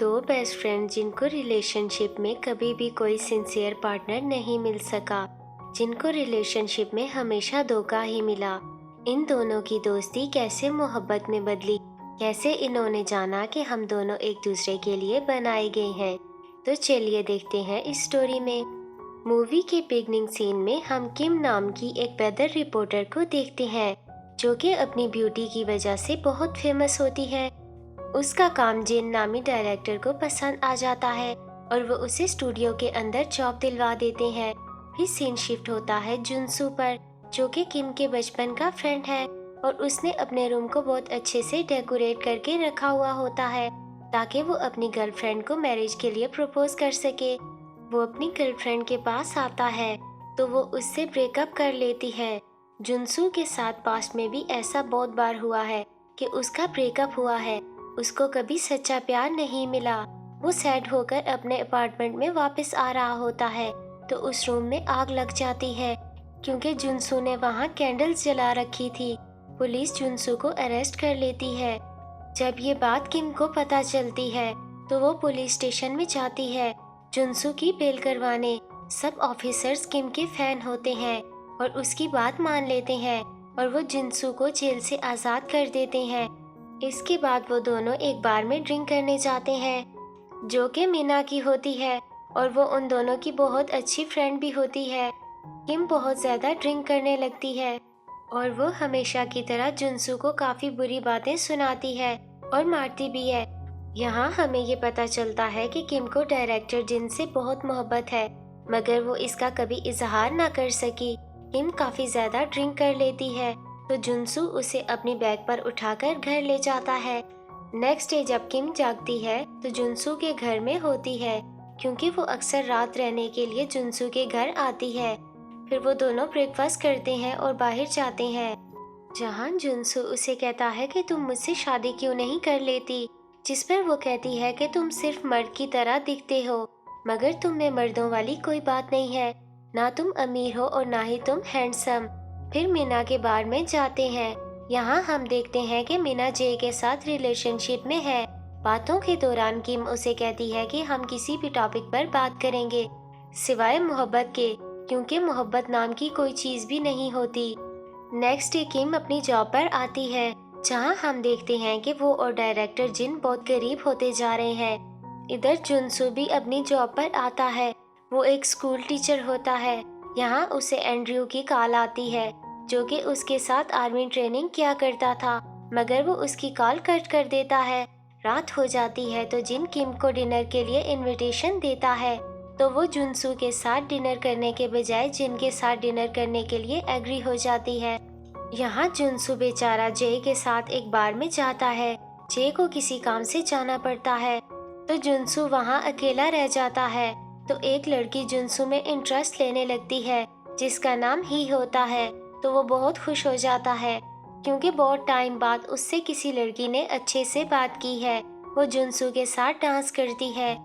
दो best friend जिनको relationship में कभी भी कोई सिंसियर पार्टनर नहीं मिल सका, जिनको रिलेशनशिप में हमेशा धोखा ही मिला। इन दोनों की दोस्ती कैसे मोहब्बत में बदली, कैसे इन्होंने जाना कि हम दोनों एक दूसरे के लिए बनाए गए हैं। तो चलिए देखते हैं इस स्टोरी में। मूवी के बिगनिंग सीन में हम किम नाम की एक वेदर रिपोर्टर को देखते हैं, जो कि अपनी ब्यूटी की वजह से बहुत फेमस होती है। उसका काम जिन नामी डायरेक्टर को पसंद आ जाता है और वो उसे स्टूडियो के अंदर जॉब दिलवा देते हैं। फिर सीन शिफ्ट होता है जुनसू पर, जो कि किम के बचपन का फ्रेंड है और उसने अपने रूम को बहुत अच्छे से डेकोरेट करके रखा हुआ होता है ताकि वो अपनी गर्लफ्रेंड को मैरिज के लिए प्रपोज कर सके। वो अपनी गर्लफ्रेंड के पास आता है तो वो उससे ब्रेकअप कर लेती है। जुनसू के साथ पास्ट में भी ऐसा बहुत बार हुआ है कि उसका ब्रेकअप हुआ है, उसको कभी सच्चा प्यार नहीं मिला। वो सैड होकर अपने अपार्टमेंट में वापस आ रहा होता है तो उस रूम में आग लग जाती है क्योंकि जुनसू ने वहाँ कैंडल्स जला रखी थी। पुलिस जुनसू को अरेस्ट कर लेती है। जब ये बात किम को पता चलती है तो वो पुलिस स्टेशन में जाती है जुनसू की बेल करवाने। सब ऑफिसर्स किम के फैन होते हैं और उसकी बात मान लेते हैं और वो जुनसू को जेल से आज़ाद कर देते हैं। इसके बाद वो दोनों एक बार में ड्रिंक करने जाते हैं, जो कि मीना की होती है और वो उन दोनों की बहुत अच्छी फ्रेंड भी होती है। किम बहुत ज़्यादा ड्रिंक करने लगती है और वो हमेशा की तरह जुनसू को काफ़ी बुरी बातें सुनाती है और मारती भी है। यहाँ हमें ये पता चलता है कि किम को डायरेक्टर जिन से बहुत मोहब्बत है, मगर वो इसका कभी इजहार ना कर सकी। किम काफ़ी ज़्यादा ड्रिंक कर लेती है तो जुनसू उसे अपनी बैग पर उठाकर घर ले जाता है। नेक्स्ट डे जब किम जागती है तो जुनसू के घर में होती है, क्योंकि वो अक्सर रात रहने के लिए जुनसू के घर आती है। फिर वो दोनों ब्रेकफास्ट करते हैं और बाहर जाते हैं, जहाँ जुनसू उसे कहता है कि तुम मुझसे शादी क्यों नहीं कर लेती, जिस पर वो कहती है कि तुम सिर्फ मर्द की तरह दिखते हो, मगर तुम में मर्दों वाली कोई बात नहीं है, ना तुम अमीर हो और ना ही तुम हैंडसम। फिर मीना के बार में जाते हैं। यहाँ हम देखते हैं कि मीना जे के साथ रिलेशनशिप में है। बातों के दौरान किम उसे कहती है कि हम किसी भी टॉपिक पर बात करेंगे सिवाय मोहब्बत के, क्योंकि मोहब्बत नाम की कोई चीज़ भी नहीं होती। नेक्स्ट डे किम अपनी जॉब पर आती है, जहाँ हम देखते हैं कि वो और डायरेक्टर जिन बहुत करीब होते जा रहे हैं। इधर जुनसू भी अपनी जॉब पर आता है। वो एक स्कूल टीचर होता है। यहाँ उसे एंड्रयू की कॉल आती है, जो कि उसके साथ आर्मी ट्रेनिंग किया करता था, मगर वो उसकी कॉल कट कर देता है। रात हो जाती है तो जिन किम को डिनर के लिए इनविटेशन देता है, तो वो जुनसू के साथ डिनर करने के बजाय जिन के साथ डिनर करने के लिए एग्री हो जाती है। यहाँ जुनसू बेचारा जे के साथ एक बार में जाता है। जे को किसी काम से जाना पड़ता है तो जुनसू वहाँ अकेला रह जाता है। तो एक लड़की जुनसू में इंटरेस्ट लेने लगती है, जिसका नाम ही होता है। तो वो बहुत खुश हो जाता है, क्योंकि बहुत टाइम बाद उससे किसी लड़की ने अच्छे से बात की है। वो जुनसू के साथ डांस करती है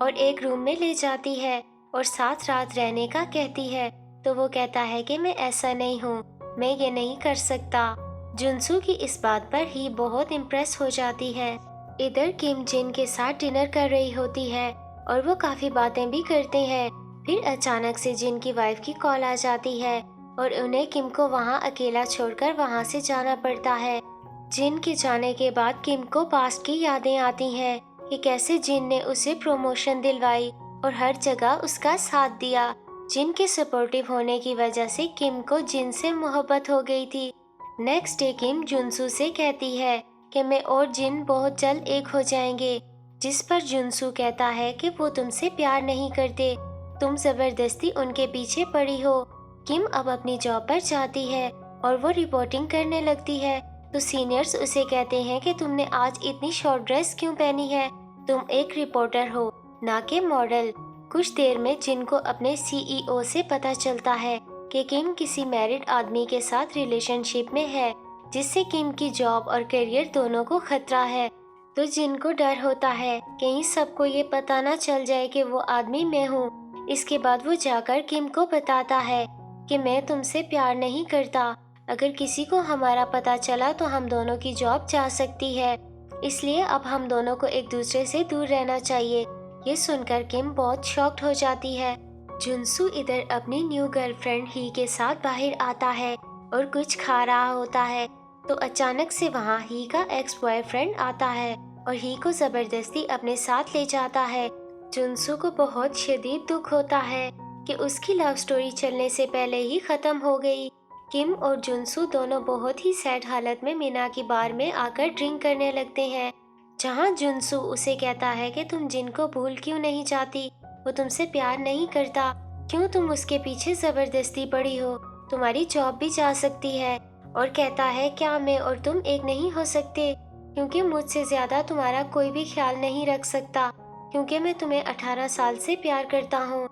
और एक रूम में ले जाती है और साथ रात रहने का कहती है। तो वो कहता है कि मैं ऐसा नहीं हूँ, मैं ये नहीं कर सकता। जुनसू की इस बात पर ही बहुत इम्प्रेस हो जाती है। इधर किम जिन के साथ डिनर कर रही होती है और वो काफ़ी बातें भी करते हैं। फिर अचानक से जिन की वाइफ की कॉल आ जाती है और उन्हें किम को वहाँ अकेला छोड़कर वहाँ से जाना पड़ता है। जिन के जाने के बाद किम को पास्ट की यादें आती हैं कि कैसे जिन ने उसे प्रमोशन दिलवाई और हर जगह उसका साथ दिया। जिन के सपोर्टिव होने की वजह से किम को जिन से मोहब्बत हो गई थी। नेक्स्ट डे किम जुनसू से कहती है कि मैं और जिन बहुत जल्द एक हो जाएंगे, जिस पर जुनसू कहता है कि वो तुमसे प्यार नहीं करते, तुम जबरदस्ती उनके पीछे पड़ी हो। किम अब अपनी जॉब पर जाती है और वो रिपोर्टिंग करने लगती है। तो सीनियर्स उसे कहते हैं कि तुमने आज इतनी शॉर्ट ड्रेस क्यों पहनी है, तुम एक रिपोर्टर हो ना कि मॉडल। कुछ देर में जिन को अपने सीईओ से पता चलता है कि किम किसी मैरिड आदमी के साथ रिलेशनशिप में है, जिससे किम की जॉब और करियर दोनों को खतरा है। तो जिन को डर होता है कहीं सबको ये पता ना चल जाए कि वो आदमी मैं हूँ। इसके बाद वो जाकर किम को बताता है कि मैं तुमसे प्यार नहीं करता, अगर किसी को हमारा पता चला तो हम दोनों की जॉब जा सकती है। इसलिए अब हम दोनों को एक दूसरे से दूर रहना चाहिए। ये सुनकर किम बहुत शॉक्ड हो जाती है। जुनसू इधर अपनी न्यू गर्लफ्रेंड ही के साथ बाहर आता है और कुछ खा रहा होता है, तो अचानक से वहाँ ही का एक्स बॉयफ्रेंड आता है और ही को जबरदस्ती अपने साथ ले जाता है। जुनसू को बहुत शदीद दुख होता है कि उसकी लव स्टोरी चलने से पहले ही खत्म हो गई। किम और जुनसू दोनों बहुत ही सैड हालत में मीना की बार में आकर ड्रिंक करने लगते हैं, जहाँ जुनसू उसे कहता है कि तुम जिन को भूल क्यों नहीं जाती, वो तुमसे प्यार नहीं करता, क्यों तुम उसके पीछे जबरदस्ती पड़ी हो, तुम्हारी जॉब भी जा सकती है। और कहता है क्या मैं और तुम एक नहीं हो सकते, क्योंकि मुझसे ज्यादा तुम्हारा कोई भी ख्याल नहीं रख सकता, क्योंकि मैं तुम्हें 18 साल से प्यार करता हूँ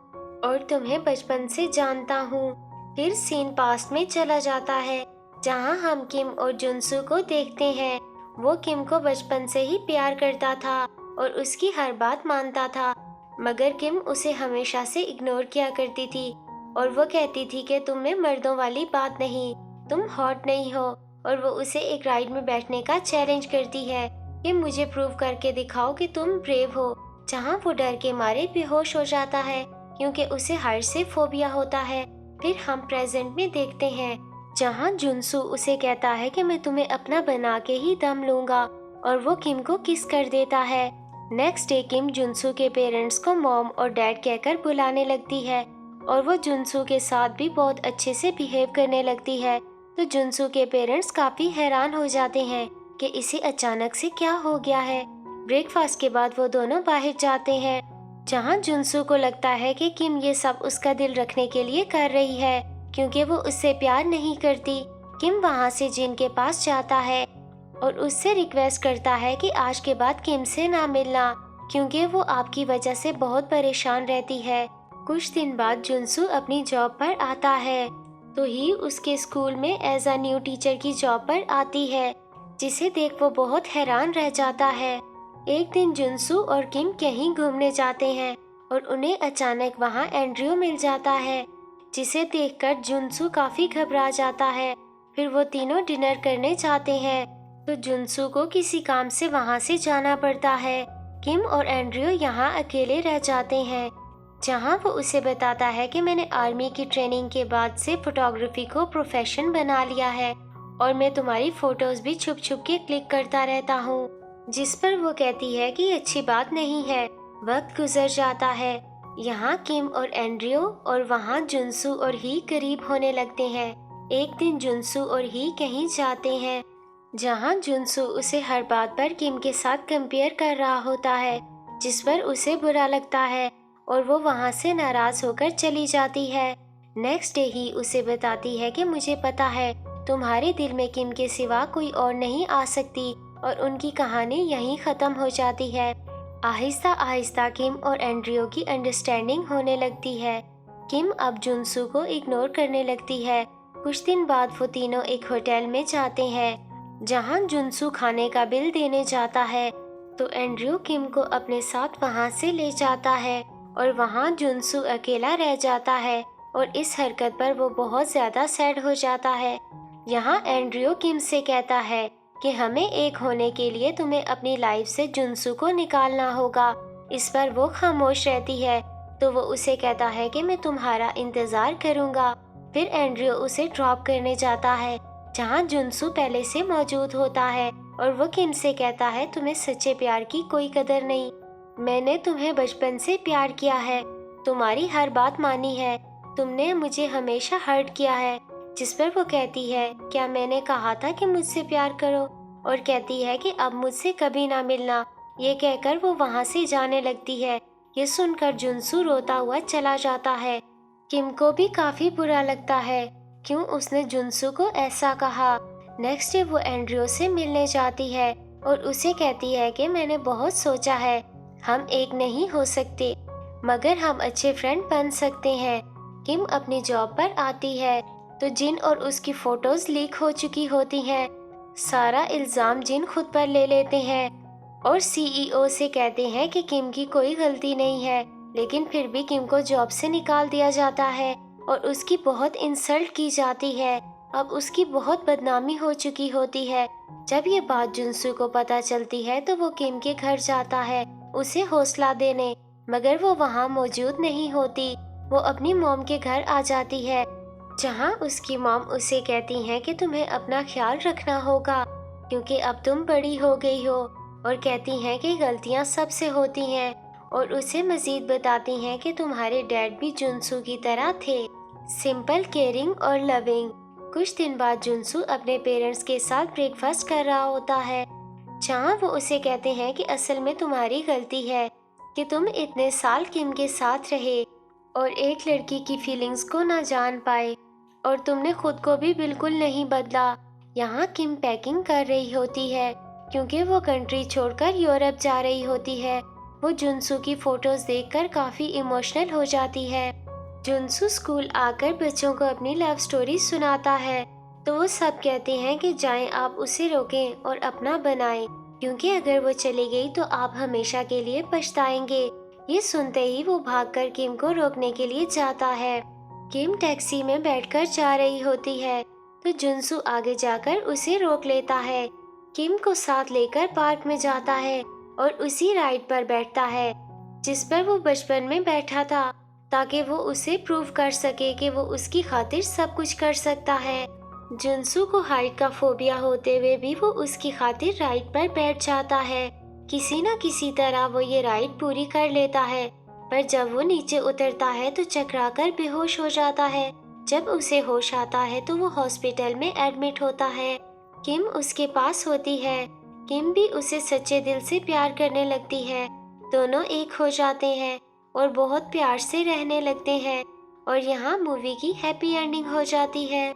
और तुम्हें बचपन से जानता हूँ। फिर सीन पास्ट में चला जाता है, जहाँ हम किम और जुनसू को देखते हैं। वो किम को बचपन से ही प्यार करता था और उसकी हर बात मानता था, मगर किम उसे हमेशा से इग्नोर किया करती थी और वो कहती थी कि तुम में मर्दों वाली बात नहीं, तुम हॉट नहीं हो। और वो उसे एक राइड में बैठने का चैलेंज करती है कि मुझे प्रूव करके दिखाओ कि तुम ब्रेव हो, जहाँ वो डर के मारे बेहोश हो जाता है क्योंकि उसे हाइट से फोबिया होता है। फिर हम प्रेजेंट में देखते हैं, जहाँ जुनसू उसे कहता है कि मैं तुम्हें अपना बना के ही दम लूंगा और वो किम को किस कर देता है। नेक्स्ट डे किम जुनसू के पेरेंट्स को मॉम और डैड कहकर बुलाने लगती है और वो जुनसू के साथ भी बहुत अच्छे से बिहेव करने लगती है। तो जुनसू के पेरेंट्स काफी हैरान हो जाते हैं कि इसे अचानक से क्या हो गया है। ब्रेकफास्ट के बाद वो दोनों बाहर जाते हैं, जहाँ जुनसू को लगता है कि किम ये सब उसका दिल रखने के लिए कर रही है, क्योंकि वो उससे प्यार नहीं करती। किम वहाँ से जिन के पास जाता है और उससे रिक्वेस्ट करता है कि आज के बाद किम से ना मिलना, क्योंकि वो आपकी वजह से बहुत परेशान रहती है। कुछ दिन बाद जुनसू अपनी जॉब पर आता है, तो ही उसके स्कूल में एज अ न्यू टीचर की जॉब पर आती है, जिसे देख वो बहुत हैरान रह जाता है। एक दिन जुनसू और किम कहीं घूमने जाते हैं और उन्हें अचानक वहाँ एंड्रयू मिल जाता है, जिसे देखकर जुनसू काफी घबरा जाता है। फिर वो तीनों डिनर करने जाते हैं, तो जुनसू को किसी काम से वहाँ से जाना पड़ता है। किम और एंड्रयू यहाँ अकेले रह जाते हैं, जहाँ वो उसे बताता है कि मैंने आर्मी की ट्रेनिंग के बाद से फोटोग्राफी को प्रोफेशन बना लिया है और मैं तुम्हारी फोटोज भी छुप छुप के क्लिक करता रहता हूँ, जिस पर वो कहती है कि अच्छी बात नहीं है। वक्त गुजर जाता है, यहाँ किम और एंड्रयू और वहाँ जुनसू और ही करीब होने लगते हैं। एक दिन जुनसू और ही कहीं जाते हैं, जहाँ जुनसू उसे हर बात पर किम के साथ कंपेयर कर रहा होता है, जिस पर उसे बुरा लगता है और वो वहाँ से नाराज होकर चली जाती है। नेक्स्ट डे ही उसे बताती है कि मुझे पता है तुम्हारे दिल में किम के सिवा कोई और नहीं आ सकती, और उनकी कहानी यहीं खत्म हो जाती है। आहिस्ता आहिस्ता किम और एंड्रयू की अंडरस्टैंडिंग होने लगती है। किम अब जुनसू को इग्नोर करने लगती है। कुछ दिन बाद वो तीनों एक होटल में जाते हैं, जहां जुनसू खाने का बिल देने जाता है, तो एंड्रयू किम को अपने साथ वहां से ले जाता है और वहां जुनसू अकेला रह जाता है और इस हरकत पर वो बहुत ज्यादा सैड हो जाता है। यहाँ एंड्रयू किम से कहता है कि हमें एक होने के लिए तुम्हें अपनी लाइफ से जुनसू को निकालना होगा। इस पर वो खामोश रहती है, तो वो उसे कहता है कि मैं तुम्हारा इंतजार करूंगा। फिर एंड्रयू उसे ड्रॉप करने जाता है, जहाँ जुनसू पहले से मौजूद होता है और वो किम से कहता है तुम्हें सच्चे प्यार की कोई कदर नहीं, मैंने तुम्हें बचपन से प्यार किया है, तुम्हारी हर बात मानी है, तुमने मुझे हमेशा हर्ट किया है। जिस पर वो कहती है क्या मैंने कहा था कि मुझसे प्यार करो, और कहती है कि अब मुझसे कभी ना मिलना। ये कहकर वो वहाँ से जाने लगती है। ये सुनकर जुनसू रोता हुआ चला जाता है। किम को भी काफी बुरा लगता है, क्यों उसने जुनसू को ऐसा कहा। नेक्स्ट डे वो एंड्रयू से मिलने जाती है और उसे कहती है कि मैंने बहुत सोचा है, हम एक नहीं हो सकते, मगर हम अच्छे फ्रेंड बन सकते हैं। किम अपनी जॉब पर आती है, तो जिन और उसकी फोटोज लीक हो चुकी होती हैं। सारा इल्जाम जिन खुद पर ले लेते हैं और सीईओ से कहते हैं कि किम की कोई गलती नहीं है, लेकिन फिर भी किम को जॉब से निकाल दिया जाता है और उसकी बहुत इंसल्ट की जाती है। अब उसकी बहुत बदनामी हो चुकी होती है जब ये बात जुनसू को पता चलती है तो वो किम के घर जाता है उसे हौसला देने, मगर वो वहाँ मौजूद नहीं होती। वो अपनी मॉम के घर आ जाती है, जहाँ उसकी मॉम उसे कहती हैं कि तुम्हें अपना ख्याल रखना होगा क्योंकि अब तुम बड़ी हो गई हो, और कहती हैं कि गलतियाँ सबसे होती हैं, और उसे मजीद बताती हैं कि तुम्हारे डैड भी जुनसू की तरह थे, सिंपल, केयरिंग और लविंग। कुछ दिन बाद जुनसू अपने पेरेंट्स के साथ ब्रेकफास्ट कर रहा होता है, जहाँ वो उसे कहते हैं कि असल में तुम्हारी गलती है कि तुम इतने साल किम के साथ रहे और एक लड़की की फीलिंग्स को ना जान पाए, और तुमने खुद को भी बिल्कुल नहीं बदला। यहाँ किम पैकिंग कर रही होती है क्योंकि वो कंट्री छोड़कर यूरोप जा रही होती है। वो जुनसू की फोटोज देखकर काफी इमोशनल हो जाती है। जुनसू स्कूल आकर बच्चों को अपनी लव स्टोरी सुनाता है, तो वो सब कहते हैं कि जाएं आप उसे रोकें और अपना बनाएं, क्योंकि अगर वो चली गई तो आप हमेशा के लिए पछताएंगे। ये सुनते ही वो भागकर किम को रोकने के लिए जाता है। किम टैक्सी में बैठकर जा रही होती है, तो जुनसू आगे जाकर उसे रोक लेता है। किम को साथ लेकर पार्क में जाता है और उसी राइड पर बैठता है जिस पर वो बचपन में बैठा था, ताकि वो उसे प्रूव कर सके कि वो उसकी खातिर सब कुछ कर सकता है। जुनसू को हाइट का फोबिया होते हुए भी वो उसकी खातिर राइड पर बैठ जाता है। किसी न किसी तरह वो ये राइड पूरी कर लेता है, पर जब वो नीचे उतरता है तो चकराकर बेहोश हो जाता है। जब उसे होश आता है तो वो हॉस्पिटल में एडमिट होता है। किम उसके पास होती है। किम भी उसे सच्चे दिल से प्यार करने लगती है। दोनों एक हो जाते हैं और बहुत प्यार से रहने लगते हैं, और यहाँ मूवी की हैप्पी एंडिंग हो जाती है।